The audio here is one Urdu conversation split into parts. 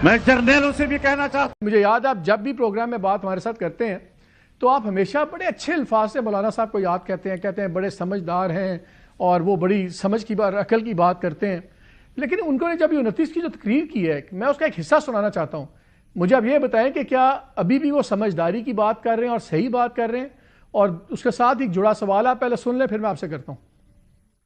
میں جرنیلوں سے بھی کہنا چاہتا ہوں، مجھے یاد ہے آپ جب بھی پروگرام میں بات ہمارے ساتھ کرتے ہیں تو آپ ہمیشہ بڑے اچھے الفاظ سے مولانا صاحب کو یاد کہتے ہیں بڑے سمجھدار ہیں اور وہ بڑی سمجھ کی بات، عقل کی بات کرتے ہیں. لیکن ان کو نے جب 29 کی جو تقریر کی ہے میں اس کا ایک حصہ سنانا چاہتا ہوں. مجھے اب یہ بتائیں کہ کیا ابھی بھی وہ سمجھداری کی بات کر رہے ہیں اور صحیح بات کر رہے ہیں؟ اور اس کے ساتھ ایک جڑا سوال آپ پہلے سن لیں پھر میں آپ سے کرتا ہوں.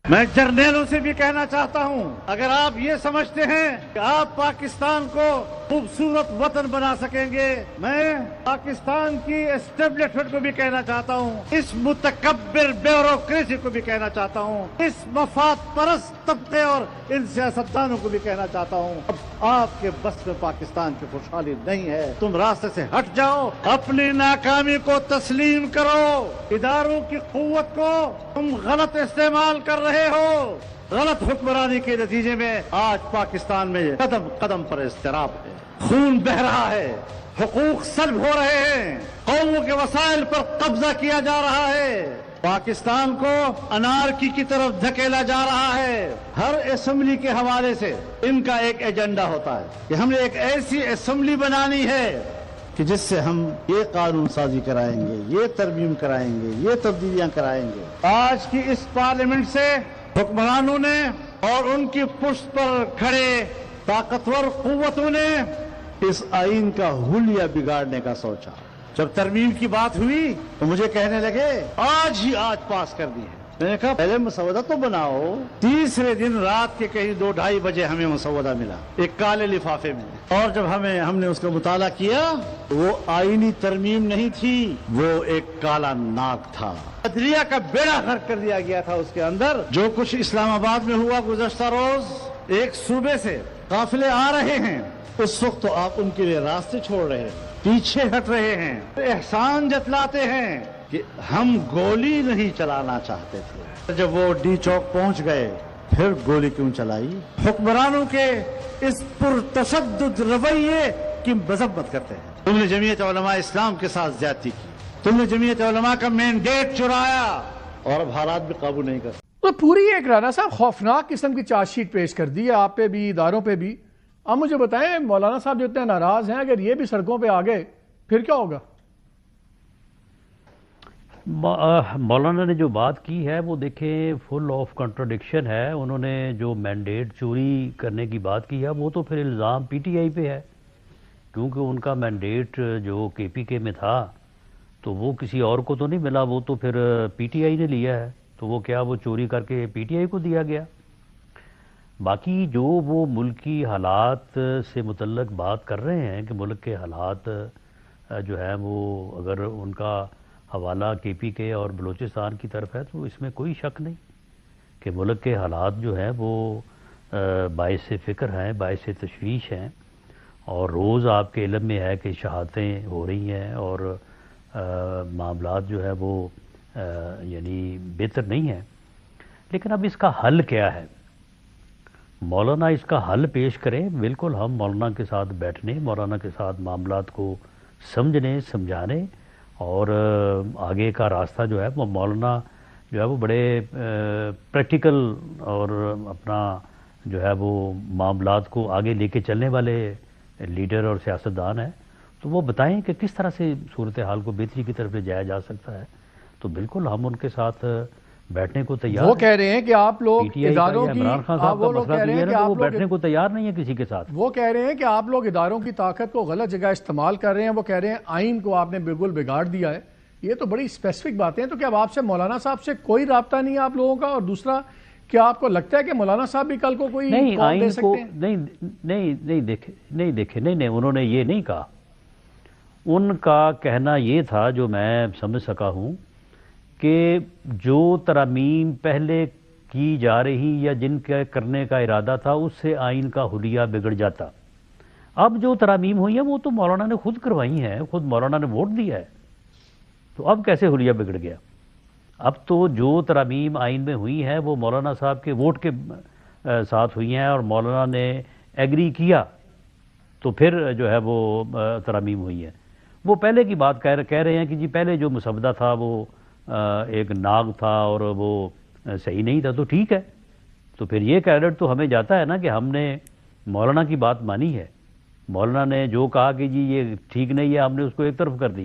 میں جرنیلوں سے بھی کہنا چاہتا ہوں، اگر آپ یہ سمجھتے ہیں کہ آپ پاکستان کو خوبصورت وطن بنا سکیں گے، میں پاکستان کی اسٹیبلشمنٹ کو بھی کہنا چاہتا ہوں، اس متکبر بیوروکریسی کو بھی کہنا چاہتا ہوں، اس مفاد پرست طبقے اور ان سیاستدانوں کو بھی کہنا چاہتا ہوں، اب آپ کے بس میں پاکستان کی خوشحالی نہیں ہے. تم راستے سے ہٹ جاؤ، اپنی ناکامی کو تسلیم کرو. اداروں کی قوت کو تم غلط استعمال کر رہے ہو. غلط حکمرانی کے نتیجے میں آج پاکستان میں قدم قدم پر اضطراب ہے، خون بہ رہا ہے، حقوق سلب ہو رہے ہیں، قوموں کے وسائل پر قبضہ کیا جا رہا ہے، پاکستان کو انارکی کی طرف دھکیلا جا رہا ہے. ہر اسمبلی کے حوالے سے ان کا ایک ایجنڈا ہوتا ہے کہ ہم نے ایک ایسی اسمبلی بنانی ہے کہ جس سے ہم یہ قانون سازی کرائیں گے، یہ ترمیم کرائیں گے، یہ تبدیلیاں کرائیں گے. آج کی اس پارلیمنٹ سے حکمرانوں نے اور ان کی پشت پر کھڑے طاقتور قوتوں نے اس آئین کا حلیہ بگاڑنے کا سوچا. جب ترمیم کی بات ہوئی تو مجھے کہنے لگے آج پاس کر دی ہے. میں نے کہا پہلے مسودہ تو بناؤ. تیسرے دن رات کے کہیں 2-2:30 بجے ہمیں مسودہ ملا ایک کالے لفافے میں، اور جب ہم نے اس کا مطالعہ کیا وہ آئینی ترمیم نہیں تھی، وہ ایک کالا ناگ تھا. عدلیہ کا بیڑا غرق کر دیا گیا تھا اس کے اندر. جو کچھ اسلام آباد میں ہوا گزشتہ روز، ایک صوبے سے قافلے آ رہے ہیں، اس وقت تو آپ ان کے لیے راستے چھوڑ رہے ہیں، پیچھے ہٹ رہے ہیں، احسان جتلاتے ہیں کہ ہم گولی نہیں چلانا چاہتے تھے. جب وہ ڈی چوک پہنچ گئے پھر گولی کیوں چلائی؟ حکمرانوں کے اس پرتشدد رویے کی مذمت کرتے ہیں. تم نے جمعیت علماء اسلام کے ساتھ زیادتی کی، تم نے جمعیت علماء کا مینڈیٹ چرایا اور اب حالات بھی قابو نہیں کرتے. تو پوری ایک رانا صاحب خوفناک قسم کی چارج شیٹ پیش کر دی ہے آپ پہ بھی، اداروں پہ بھی. اب مجھے بتائیں مولانا صاحب جو اتنے ناراض ہیں، اگر یہ بھی سڑکوں پہ آ گئے پھر کیا ہوگا؟ مولانا نے جو بات کی ہے وہ دیکھیں فل آف کنٹراڈکشن ہے. انہوں نے جو مینڈیٹ چوری کرنے کی بات کی ہے وہ تو پھر الزام پی ٹی آئی پہ ہے، کیونکہ ان کا مینڈیٹ جو کے پی کے میں تھا تو وہ کسی اور کو تو نہیں ملا، وہ تو پھر پی ٹی آئی نے لیا ہے. تو وہ کیا وہ چوری کر کے پی ٹی آئی کو دیا گیا؟ باقی جو وہ ملکی حالات سے متعلق بات کر رہے ہیں کہ ملک کے حالات جو ہے وہ اگر ان کا حوالہ کے پی کے اور بلوچستان کی طرف ہے تو اس میں کوئی شک نہیں کہ ملک کے حالات جو ہیں وہ باعث فکر ہیں، باعث تشویش ہیں. اور روز آپ کے علم میں ہے کہ شہادتیں ہو رہی ہیں اور معاملات جو ہے وہ یعنی بہتر نہیں ہیں. لیکن اب اس کا حل کیا ہے؟ مولانا اس کا حل پیش کریں. بالکل ہم مولانا کے ساتھ بیٹھنے، مولانا کے ساتھ معاملات کو سمجھنے، سمجھانے اور آگے کا راستہ جو ہے وہ مولانا جو ہے وہ بڑے پریکٹیکل اور اپنا جو ہے وہ معاملات کو آگے لے کے چلنے والے لیڈر اور سیاستدان ہیں. تو وہ بتائیں کہ کس طرح سے صورتحال کو بہتری کی طرف لے جایا جا سکتا ہے. تو بالکل ہم ان کے ساتھ بیٹھنے کو تیار. وہ کہہ رہے ہیں کہ آپ لوگ اداروں کی، عمران خان صاحب کا مسئلہ تو یہ ہے کہ وہ بیٹھنے کو تیار نہیں ہے کسی کے ساتھ. وہ کہہ رہے ہیں کہ آپ لوگ اداروں کی طاقت کو غلط جگہ استعمال کر رہے ہیں. وہ کہہ رہے ہیں آئین کو آپ نے بالکل بگاڑ دیا ہے. یہ تو بڑی اسپیسیفک باتیں ہیں. تو کیا اب آپ سے مولانا صاحب سے کوئی رابطہ نہیں ہے آپ لوگوں کا؟ اور دوسرا کیا آپ کو لگتا ہے کہ مولانا صاحب بھی کل کو کوئی کال دے سکتے ہیں؟ نہیں انہوں نے یہ نہیں کہا. ان کا کہنا یہ تھا جو میں سمجھ سکا ہوں کہ جو ترامیم پہلے کی جا رہی یا جن کے کرنے کا ارادہ تھا اس سے آئین کا حلیہ بگڑ جاتا. اب جو ترامیم ہوئی ہیں وہ تو مولانا نے خود کروائی ہیں، خود مولانا نے ووٹ دیا ہے. تو اب کیسے حلیہ بگڑ گیا؟ اب تو جو ترامیم آئین میں ہوئی ہیں وہ مولانا صاحب کے ووٹ کے ساتھ ہوئی ہیں اور مولانا نے ایگری کیا تو پھر جو ہے وہ ترامیم ہوئی ہیں. وہ پہلے کی بات کہہ رہے ہیں کہ جی پہلے جو مسودہ تھا وہ ایک ناگ تھا اور وہ صحیح نہیں تھا. تو ٹھیک ہے، تو پھر یہ کریڈٹ تو ہمیں جاتا ہے نا کہ ہم نے مولانا کی بات مانی ہے. مولانا نے جو کہا کہ جی یہ ٹھیک نہیں ہے، ہم نے اس کو ایک طرف کر دیا۔